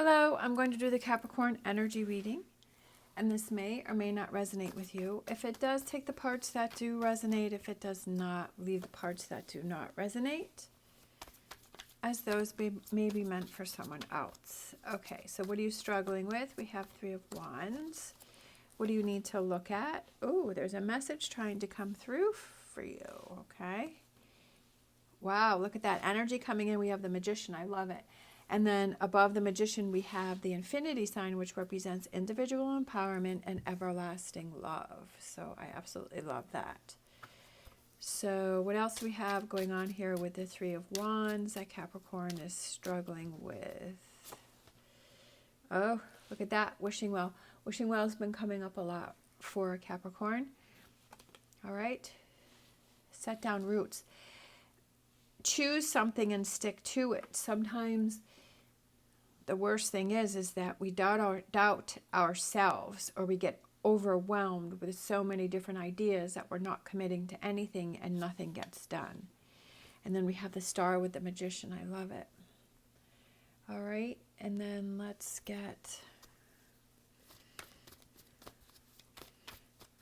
Hello, I'm going to do the Capricorn energy reading, and this may or may not resonate with you. If it does, take the parts that do resonate. If it does not, leave the parts that do not resonate, as those may be meant for someone else. Okay, so what are you struggling with? We have Three of Wands. What do you need to look at? Oh, there's a message trying to come through for you, okay? Wow, look at that energy coming in. We have the Magician. I love it. And then above the Magician, we have the infinity sign, which represents individual empowerment and everlasting love. So I absolutely love that. So what else do we have going on here with the Three of Wands that Capricorn is struggling with? Oh, look at that. Wishing well. Wishing well has been coming up a lot for Capricorn. All right. Set down roots. Choose something and stick to it. Sometimes the worst thing is that we doubt ourselves, or we get overwhelmed with so many different ideas that we're not committing to anything and nothing gets done. And then we have the Star with the Magician. I love it. All right, and then let's get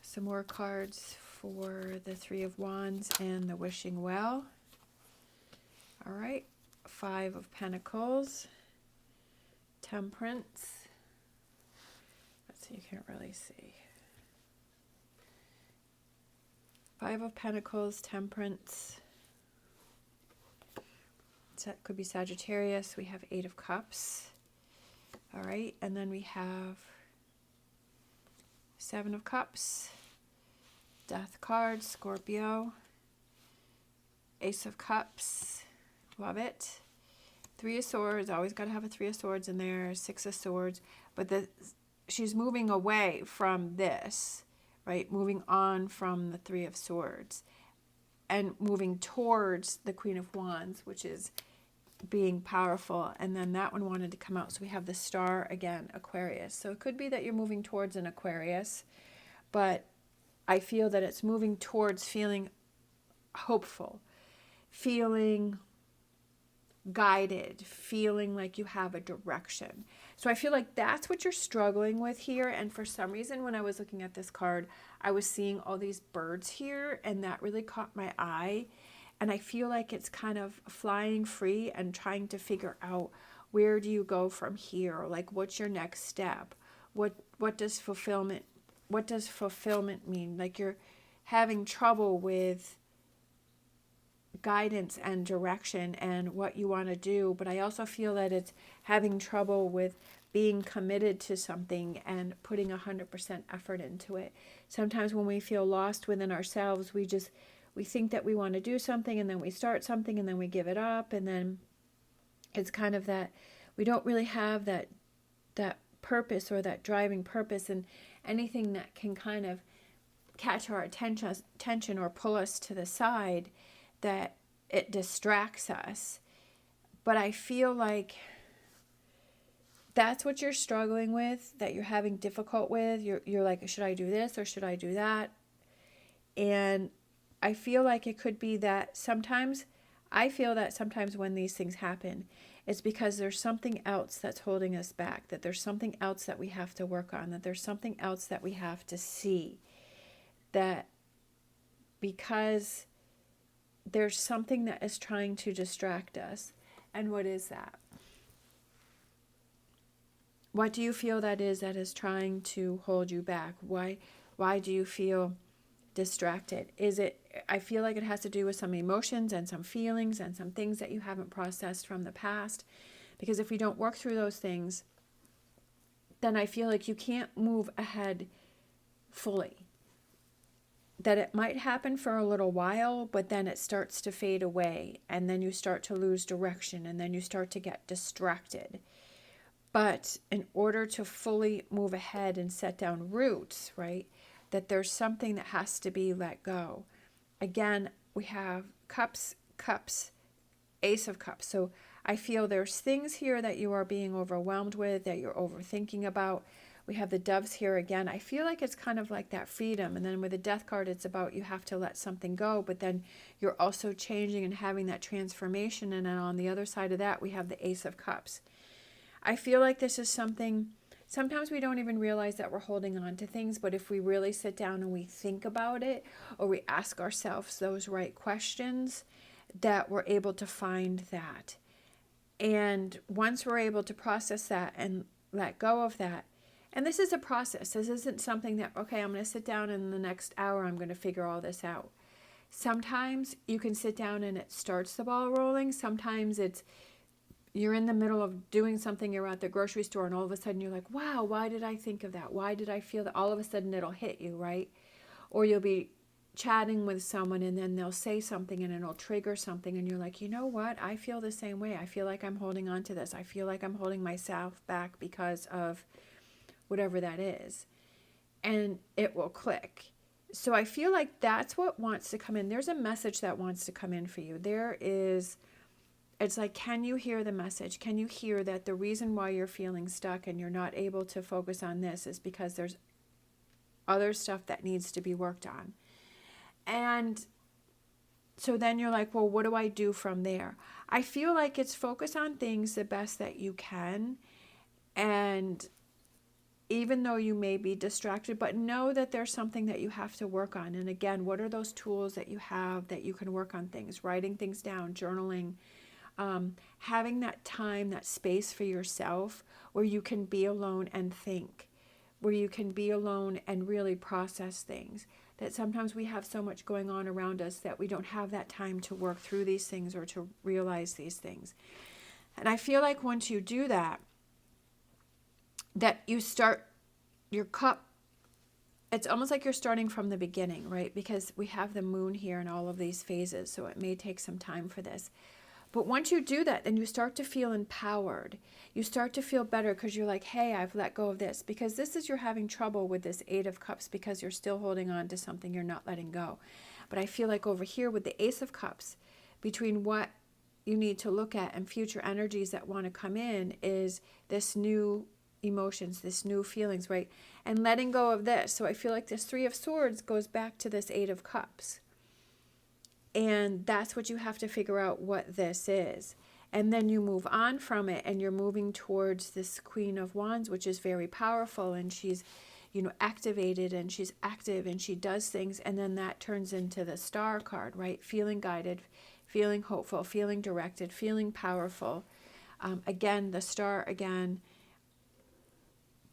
some more cards for the Three of Wands and the Wishing Well. All right, Five of Pentacles, Temperance. Let's see, you can't really see. Five of Pentacles, Temperance. That could be Sagittarius. We have Eight of Cups. All right, and then we have Seven of Cups, Death card, Scorpio, Ace of Cups. Love it. Three of Swords. Always got to have a Three of Swords in there. Six of Swords. But she's moving away from this, right? Moving on from the Three of Swords and moving towards the Queen of Wands, which is being powerful. And then that one wanted to come out. So we have the Star again, Aquarius. So it could be that you're moving towards an Aquarius, but I feel that it's moving towards feeling hopeful, feeling guided, feeling like you have a direction. So I feel like that's what you're struggling with here. And for some reason, when I was looking at this card, I was seeing all these birds here, and that really caught my eye. And I feel like it's kind of flying free and trying to figure out, where do you go from here? Like, what's your next step? What does fulfillment mean? Like, you're having trouble with guidance and direction and what you want to do, but I also feel that it's having trouble with being committed to something and putting 100% effort into it. Sometimes when we feel lost within ourselves, we think that we want to do something, and then we start something, and then we give it up, and then it's kind of that we don't really have that purpose or that driving purpose, and anything that can kind of catch our attention or pull us to the side, that it distracts us. But I feel like that's what you're struggling with, that you're having difficult with. You're like, should I do this or should I do that? And I feel like it could be that sometimes when these things happen, it's because there's something else that's holding us back, that there's something else that we have to work on, that there's something else that we have to see, that because there's something that is trying to distract us. And what is that? What do you feel that is trying to hold you back? Why do you feel distracted? I feel like it has to do with some emotions and some feelings and some things that you haven't processed from the past. Because if we don't work through those things, then I feel like you can't move ahead fully. That it might happen for a little while, but then it starts to fade away, and then you start to lose direction, and then you start to get distracted. But in order to fully move ahead and set down roots, right, that there's something that has to be let go. Again, we have cups, Ace of Cups. So I feel there's things here that you are being overwhelmed with, that you're overthinking about. We have the Doves here again. I feel like it's kind of like that freedom. And then with the Death card, it's about you have to let something go, but then you're also changing and having that transformation. And then on the other side of that, we have the Ace of Cups. I feel like this is something, sometimes we don't even realize that we're holding on to things, but if we really sit down and we think about it, or we ask ourselves those right questions, that we're able to find that. And once we're able to process that and let go of that, and this is a process. This isn't something that, okay, I'm going to sit down and in the next hour I'm going to figure all this out. Sometimes you can sit down and it starts the ball rolling. Sometimes it's you're in the middle of doing something, you're at the grocery store, and all of a sudden you're like, wow, why did I think of that? Why did I feel that? All of a sudden it'll hit you, right? Or you'll be chatting with someone and then they'll say something and it'll trigger something, and you're like, you know what? I feel the same way. I feel like I'm holding on to this. I feel like I'm holding myself back because of whatever that is. And it will click. So I feel like that's what wants to come in. There's a message that wants to come in for you. It's like, can you hear the message? Can you hear that the reason why you're feeling stuck and you're not able to focus on this is because there's other stuff that needs to be worked on? And so then you're like, well, what do I do from there? I feel like it's focus on things the best that you can. And even though you may be distracted, but know that there's something that you have to work on. And again, what are those tools that you have that you can work on things? Writing things down, journaling, having that time, that space for yourself where you can be alone and think, where you can be alone and really process things. That sometimes we have so much going on around us that we don't have that time to work through these things or to realize these things. And I feel like once you do that, that you start your cup, it's almost like you're starting from the beginning, right? Because we have the moon here in all of these phases, so it may take some time for this. But once you do that, then you start to feel empowered. You start to feel better because you're like, hey, I've let go of this. Because this is, you're having trouble with this Eight of Cups because you're still holding on to something you're not letting go. But I feel like over here with the Ace of Cups, between what you need to look at and future energies that want to come in is this new emotions, this new feelings, right? And letting go of this. So I feel like this Three of Swords goes back to this Eight of Cups. And that's what you have to figure out what this is. And then you move on from it and you're moving towards this Queen of Wands, which is very powerful. And she's, activated and she's active and she does things. And then that turns into the Star card, right? Feeling guided, feeling hopeful, feeling directed, feeling powerful. Again, the Star again.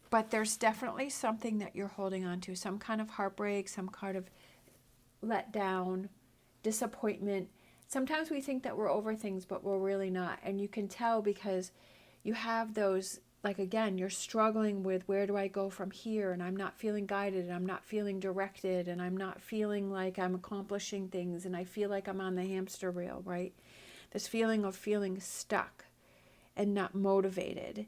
But there's definitely something that you're holding on to, some kind of heartbreak, some kind of letdown, disappointment. Sometimes we think that we're over things, but we're really not. And you can tell because you have those, like, again, you're struggling with where do I go from here? And I'm not feeling guided, and I'm not feeling directed, and I'm not feeling like I'm accomplishing things, and I feel like I'm on the hamster wheel, right? This feeling of feeling stuck and not motivated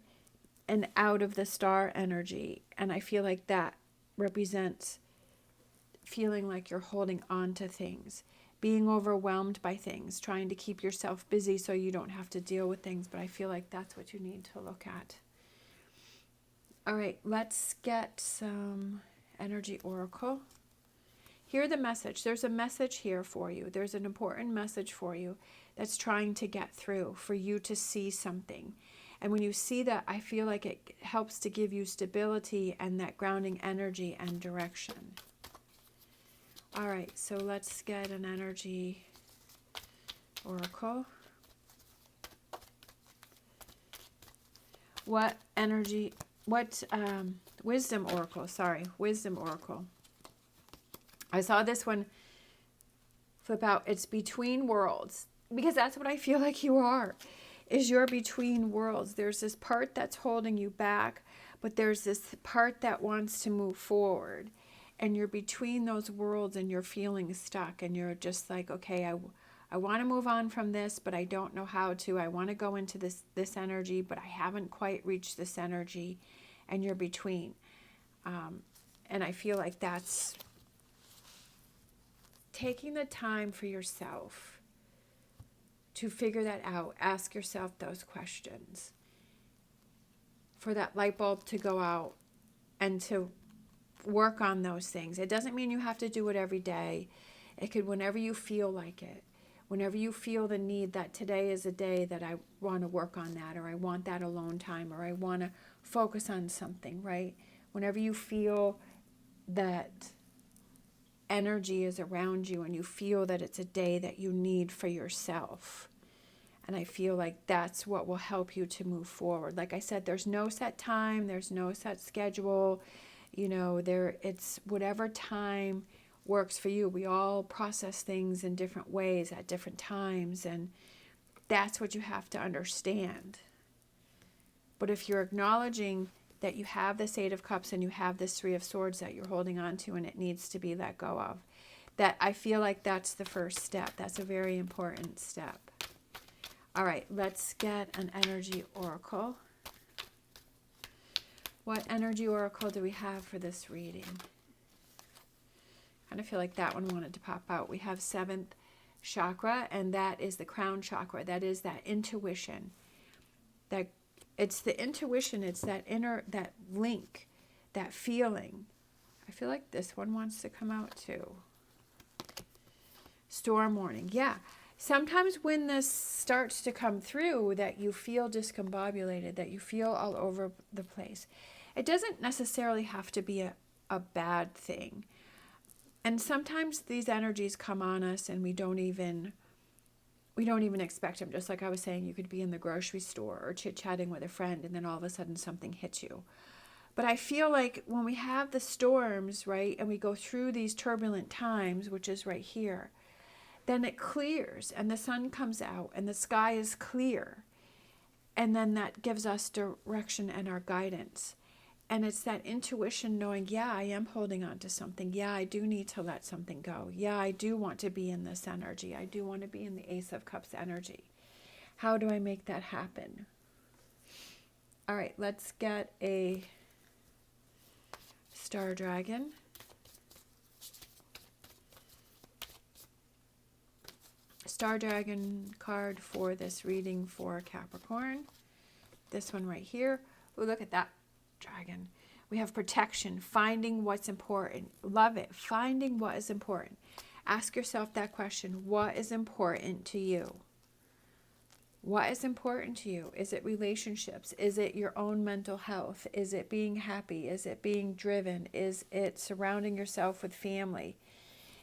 and out of the Star energy. And I feel like that represents feeling like you're holding on to things, being overwhelmed by things, trying to keep yourself busy so you don't have to deal with things. But I feel like that's what you need to look at. All right, let's get some energy oracle. Hear the message. There's a message here for you. There's an important message for you that's trying to get through, for you to see something. And when you see that, I feel like it helps to give you stability and that grounding energy and direction. All right, so let's get an energy oracle. Wisdom oracle. I saw this one flip out. It's between worlds, because that's what I feel like you are. Is you're between worlds. There's this part that's holding you back, but there's this part that wants to move forward. And you're between those worlds and you're feeling stuck. And you're just like, okay, I want to move on from this, but I don't know how to. I want to go into this energy, but I haven't quite reached this energy. And you're between. And I feel like that's taking the time for yourself to figure that out. Ask yourself those questions. For that light bulb to go out and to work on those things. It doesn't mean you have to do it every day. It could whenever you feel like it. Whenever you feel the need that today is a day that I want to work on that, or I want that alone time, or I want to focus on something, right? Whenever you feel that energy is around you and you feel that it's a day that you need for yourself. And I feel like that's what will help you to move forward. Like I said, there's no set time, there's no set schedule. It's whatever time works for you. We all process things in different ways at different times, and that's what you have to understand. But if you're acknowledging that you have this Eight of Cups and you have this Three of Swords that you're holding on to and it needs to be let go of, that I feel like that's the first step. That's a very important step. All right, let's get an energy oracle. What energy oracle do we have for this reading? I kind of feel like that one wanted to pop out. We have 7th chakra, and that is the crown chakra. That is that intuition. It's the intuition. It's that inner, that link, that feeling. I feel like this one wants to come out too. Storm warning. Yeah. Sometimes when this starts to come through, that you feel discombobulated, that you feel all over the place. It doesn't necessarily have to be a bad thing. And sometimes these energies come on us and we don't even expect them. Just like I was saying, you could be in the grocery store or chit-chatting with a friend and then all of a sudden something hits you. But I feel like when we have the storms, right, and we go through these turbulent times, which is right here, then it clears and the sun comes out and the sky is clear. And then that gives us direction and our guidance. And it's that intuition knowing, yeah, I am holding on to something. Yeah, I do need to let something go. Yeah, I do want to be in this energy. I do want to be in the Ace of Cups energy. How do I make that happen? All right, let's get a Star Dragon. Star Dragon card for this reading for Capricorn. This one right here. Oh, look at that dragon. We have protection, finding what's important. Love it. Finding what is important. Ask yourself that question. What is important to you? What is important to you? Is it relationships? Is it your own mental health? Is it being happy? Is it being driven? Is it surrounding yourself with family?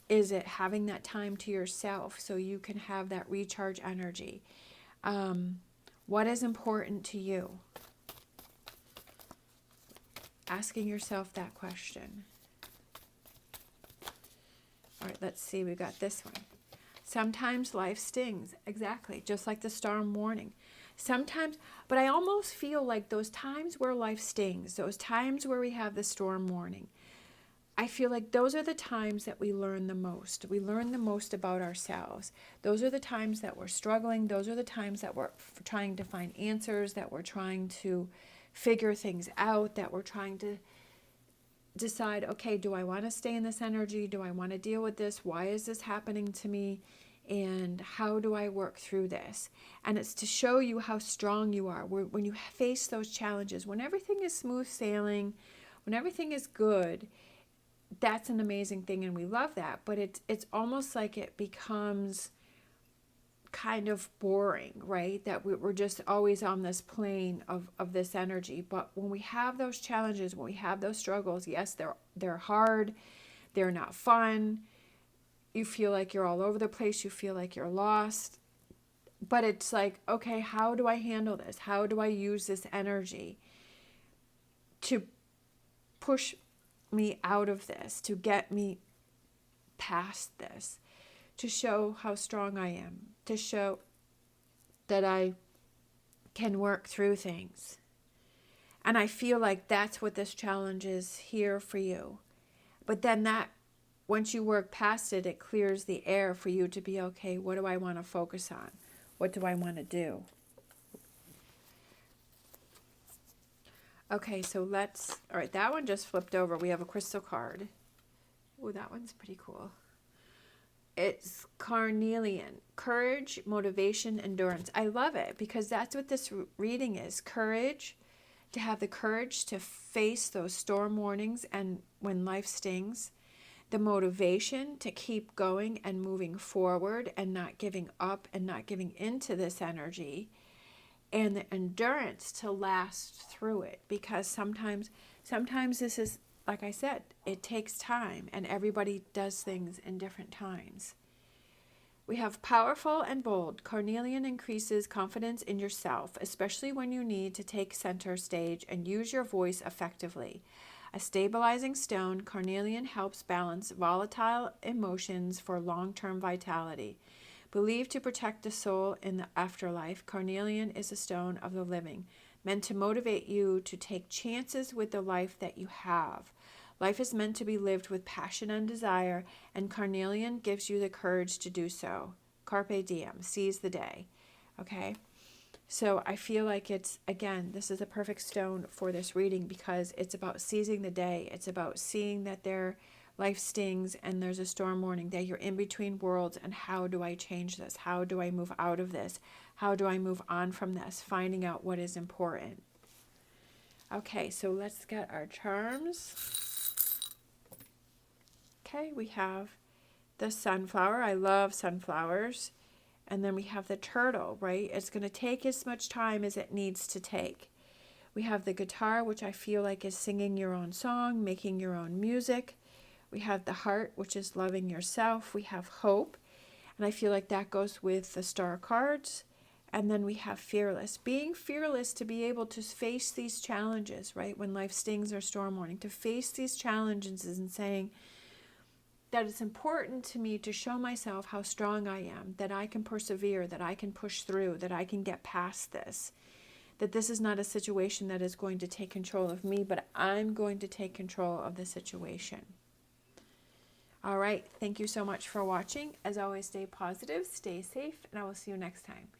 Is it having that time to yourself so you can have that recharge energy? What is important to you? Asking yourself that question. All right, let's see. We got this one. Sometimes life stings. Exactly. Just like the storm warning. Sometimes, but I almost feel like those times where life stings, those times where we have the storm warning, I feel like those are the times that we learn the most. We learn the most about ourselves. Those are the times that we're struggling. Those are the times that we're trying to find answers, that we're trying to figure things out, that we're trying to decide, okay, do I want to stay in this energy? Do I want to deal with this? Why is this happening to me? And how do I work through this? And it's to show you how strong you are. When you face those challenges, when everything is smooth sailing, when everything is good, that's an amazing thing, and we love that. But it's almost like it becomes kind of boring, right? That we're just always on this plane of this energy. But when we have those challenges, when we have those struggles, yes, they're hard, they're not fun. You feel like you're all over the place. You feel like you're lost. But it's like, okay, how do I handle this? How do I use this energy to push me out of this, to get me past this, to show how strong I am, to show that I can work through things. And I feel like that's what this challenge is here for you. But then that, once you work past it, it clears the air for you to be, okay, what do I want to focus on? What do I want to do? Okay, so all right, that one just flipped over. We have a crystal card. Oh, that one's pretty cool. It's carnelian. Courage, motivation, endurance. I love it because that's what this reading is. Courage, to have the courage to face those storm warnings and when life stings. the motivation to keep going and moving forward and not giving up and not giving into this energy, and the endurance to last through it, because sometimes this is, like I said, it takes time, and everybody does things in different times. We have powerful and bold. Carnelian increases confidence in yourself, especially when you need to take center stage and use your voice effectively. A stabilizing stone, carnelian helps balance volatile emotions for long-term vitality. Believed to protect the soul in the afterlife, carnelian is a stone of the living, meant to motivate you to take chances with the life that you have. Life is meant to be lived with passion and desire, and carnelian gives you the courage to do so. Carpe diem, seize the day. Okay? So I feel like it's, again, this is a perfect stone for this reading, because it's about seizing the day. It's about seeing that their life stings and there's a storm warning, that you're in between worlds, and how do I change this? How do I move out of this? How do I move on from this? Finding out what is important. Okay, so let's get our charms. Okay, we have the sunflower. I love sunflowers. And then we have the turtle, right? It's going to take as much time as it needs to take. We have the guitar, which I feel like is singing your own song, making your own music. We have the heart, which is loving yourself. We have hope, and I feel like that goes with the star cards. And then we have fearless. Being fearless to be able to face these challenges, right? When life stings or storm warning, to face these challenges and saying that it's important to me to show myself how strong I am, that I can persevere, that I can push through, that I can get past this, that this is not a situation that is going to take control of me, but I'm going to take control of the situation. All right. Thank you so much for watching. As always, stay positive, stay safe, and I will see you next time.